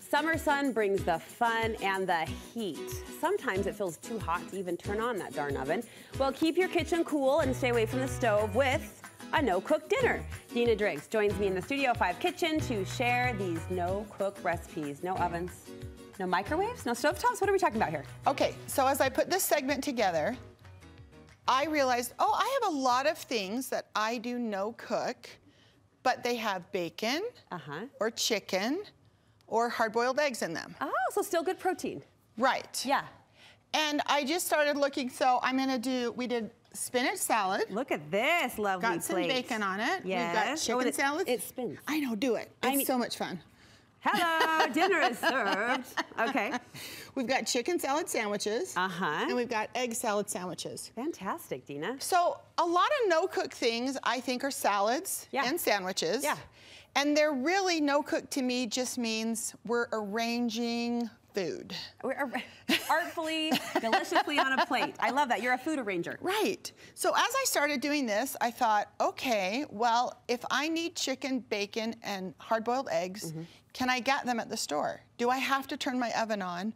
Summer sun brings the fun and the heat. Sometimes it feels too hot to even turn on that darn oven. Well, keep your kitchen cool and stay away from the stove with a no-cook dinner. Dina Driggs joins me in the Studio 5 kitchen to share these no-cook recipes. No ovens, no microwaves, no stovetops. What are we talking about here? Okay, so as I put this segment together, I realized, oh, I have a lot of things that I do no-cook, but they have bacon or chicken or hard-boiled eggs in them. Oh, so still good protein. Right. Yeah. And I just started looking, so I'm gonna do, we did spinach salad. Look at this lovely plate. Got some bacon on it. Yes. We've got chicken salad. It spins. I know, do it. It's so much fun. Hello, dinner is served. Okay. We've got chicken salad sandwiches. And we've got egg salad sandwiches. Fantastic, Dina. So a lot of no-cook things I think are salads and sandwiches. Yeah. And they're really no-cook to me just means we're arranging food. We're artfully, deliciously on a plate. I love that. You're a food arranger. Right. So as I started doing this, I thought, okay, well, if I need chicken, bacon, and hard-boiled eggs, can I get them at the store? Do I have to turn my oven on,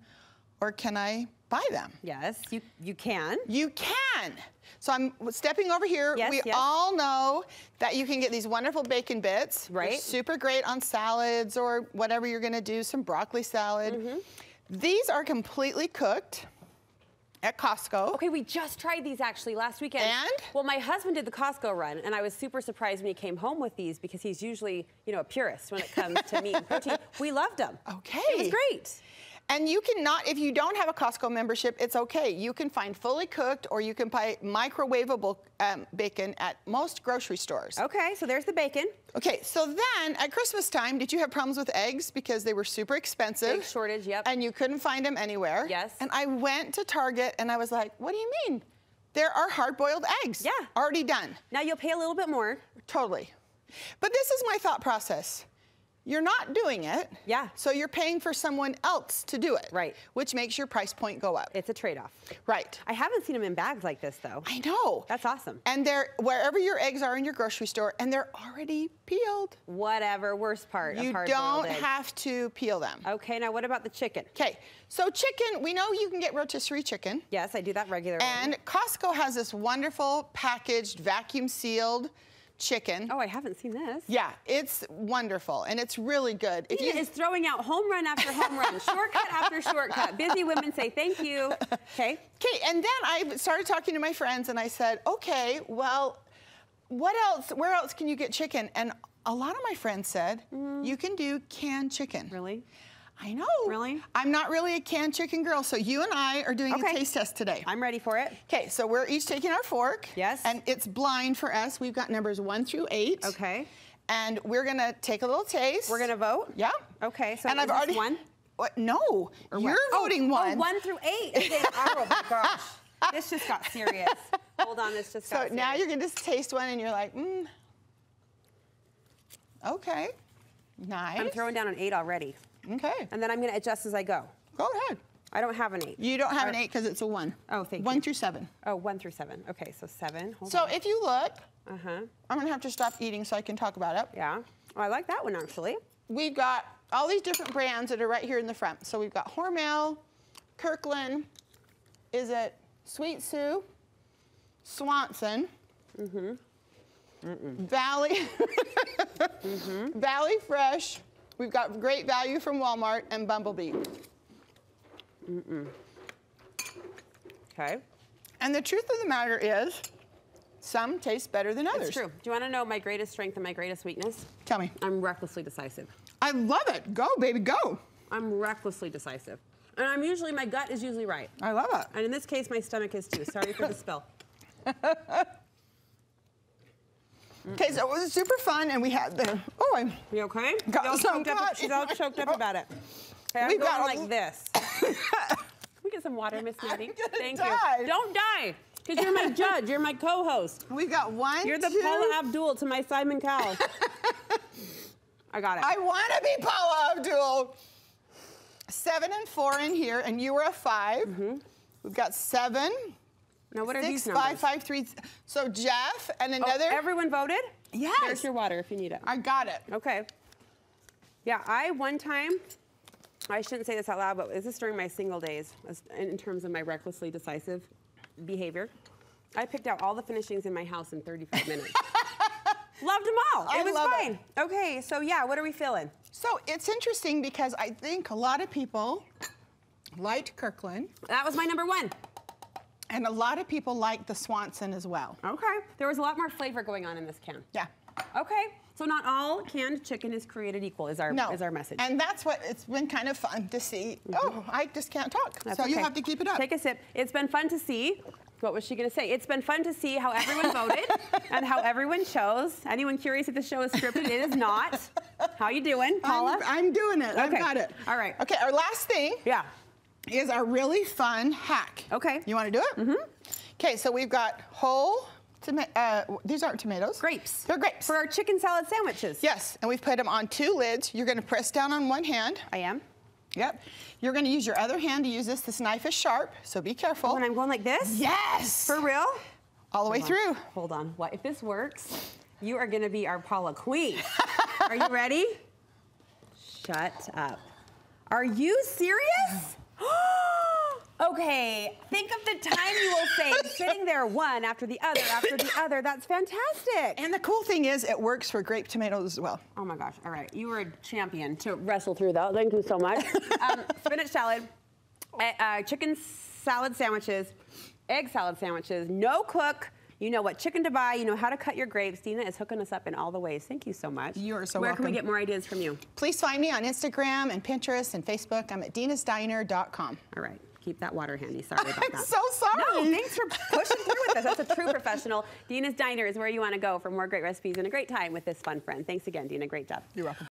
or can I buy them? Yes, you can. You can. So I'm stepping over here. Yes, we all know that you can get these wonderful bacon bits. Right. They're super great on salads or whatever you're gonna do, some broccoli salad. These are completely cooked at Costco. Okay, we just tried these actually last weekend. And? Well, my husband did the Costco run, and I was super surprised when he came home with these because he's usually, you know, a purist when it comes to meat and protein. We loved them. Okay. It was great. And you cannot, if you don't have a Costco membership, it's okay. You can find fully cooked or you can buy microwavable bacon at most grocery stores. Okay, so there's the bacon. Okay, so then at Christmas time, did you have problems with eggs because they were super expensive? Big shortage, yep. And you couldn't find them anywhere? Yes. And I went to Target and I was like, what do you mean? There are hard-boiled eggs. Yeah. Already done. Now you'll pay a little bit more. Totally. But this is my thought process. You're not doing it. Yeah. So you're paying for someone else to do it. Right. Which makes your price point go up. It's a trade-off. Right. I haven't seen them in bags like this, though. I know. That's awesome. And they're wherever your eggs are in your grocery store, and they're already peeled. Whatever, worst part of hard-boiled You don't eggs. have to peel them. Okay, now what about the chicken? Okay, so chicken, we know you can get rotisserie chicken. Yes, I do that regularly. And Costco has this wonderful packaged, vacuum-sealed chicken. Oh, I haven't seen this. Yeah, it's wonderful, and it's really good. Dina is throwing out home run after home run, shortcut after shortcut. Busy women say thank you. Okay. Okay, and then I started talking to my friends, and I said, okay, well, what else, where else can you get chicken? And a lot of my friends said, you can do canned chicken. Really? I know. Really? I'm not really a canned chicken girl, so you and I are doing a taste test today. I'm ready for it. Okay, so we're each taking our fork. Yes. And it's blind for us. We've got numbers 1 through 8. Okay. And we're gonna take a little taste. We're gonna vote? Yeah. Okay, so and I've already one? What? No, or you're what? voting one. Oh, 1 through 8. Oh my gosh. This just got serious. Hold on, this just got serious. So now you're gonna just taste one and you're like, okay, nice. I'm throwing down an 8 already. Okay. And then I'm gonna adjust as I go. Go ahead. I don't have an 8. You don't have an 8 because it's a 1. Oh, thank you. 1 through 7. Oh, 1 through 7. Okay, so 7. Hold So on. if you look, Uh-huh. I'm gonna have to stop eating so I can talk about it. Yeah. Oh, I like that one actually. We've got all these different brands that are right here in the front. So we've got Hormel, Kirkland, is it Sweet Sue, Swanson, Valley, Valley Fresh. We've got Great Value from Walmart and Bumblebee. Okay. And the truth of the matter is, some taste better than others. It's true. Do you want to know my greatest strength and my greatest weakness? Tell me. I'm recklessly decisive. I love it. Go, baby, go. I'm recklessly decisive. And I'm usually, my gut is usually right. I love it. And in this case, my stomach is too. Sorry for the spill. Okay, so it was super fun, and we had the, You okay? Got some She's all choked up about it. Okay, I'm going like this. Can we get some water, Miss Maddie? Thank you. Don't die, because you're my judge. You're my co-host. We've got 1, You're the Paula Abdul to my Simon Cowell. I got it. I want to be Paula Abdul. 7 and 4 in here, and you were a 5. We've got 7. Now, what are 6, these numbers? 5, 5, 3. So Jeff and another. Oh, everyone voted? Yes. There's your water if you need it. I got it. Okay. Yeah, I one time I shouldn't say this out loud, but is this during my single days in terms of my recklessly decisive behavior? I picked out all the finishings in my house in 35 minutes. Loved them all. It was fine. Okay, so yeah, what are we feeling? So it's interesting because I think a lot of people liked Kirkland. That was my number one. And a lot of people like the Swanson as well. Okay. There was a lot more flavor going on in this can. Yeah. Okay. So not all canned chicken is created equal is our message. And that's what it's been kind of fun to see. Oh, I just can't talk. That's so okay. you have to keep it up. Take a sip. It's been fun to see. What was she going to say? It's been fun to see how everyone voted and how everyone chose. Anyone curious if the show is scripted? It is not. How you doing, Paula? I'm doing it. Okay. I've got it. All right. Okay, our last thing. Yeah. Is our really fun hack. Okay. You want to do it? Mm-hmm. Okay, so we've got whole these aren't tomatoes. Grapes. They're grapes. For our chicken salad sandwiches. Yes, and we've put them on 2 lids. You're going to press down on one hand. I am. Yep. You're going to use your other hand to use this. This knife is sharp, so be careful. When I'm going like this? Yes. For real? All the way through. Hold on. What if this works? You are going to be our Paula queen. Are you ready? Shut up. Are you serious? Okay, think of the time you will save sitting there one after the other after the other. That's fantastic. And the cool thing is it works for grape tomatoes as well. Oh my gosh, all right. You were a champion to wrestle through that. Thank you so much. Spinach salad, chicken salad sandwiches, egg salad sandwiches, no cook. You know what chicken to buy. You know how to cut your grapes. Dina is hooking us up in all the ways. Thank you so much. You are so welcome. Where can we get more ideas from you? Please find me on Instagram and Pinterest and Facebook. I'm at dinasdiner.com. All right. Keep that water handy. Sorry about that. I'm so sorry. No, thanks for pushing through with us. That's a true professional. Dina's Diner is where you want to go for more great recipes and a great time with this fun friend. Thanks again, Dina. Great job. You're welcome.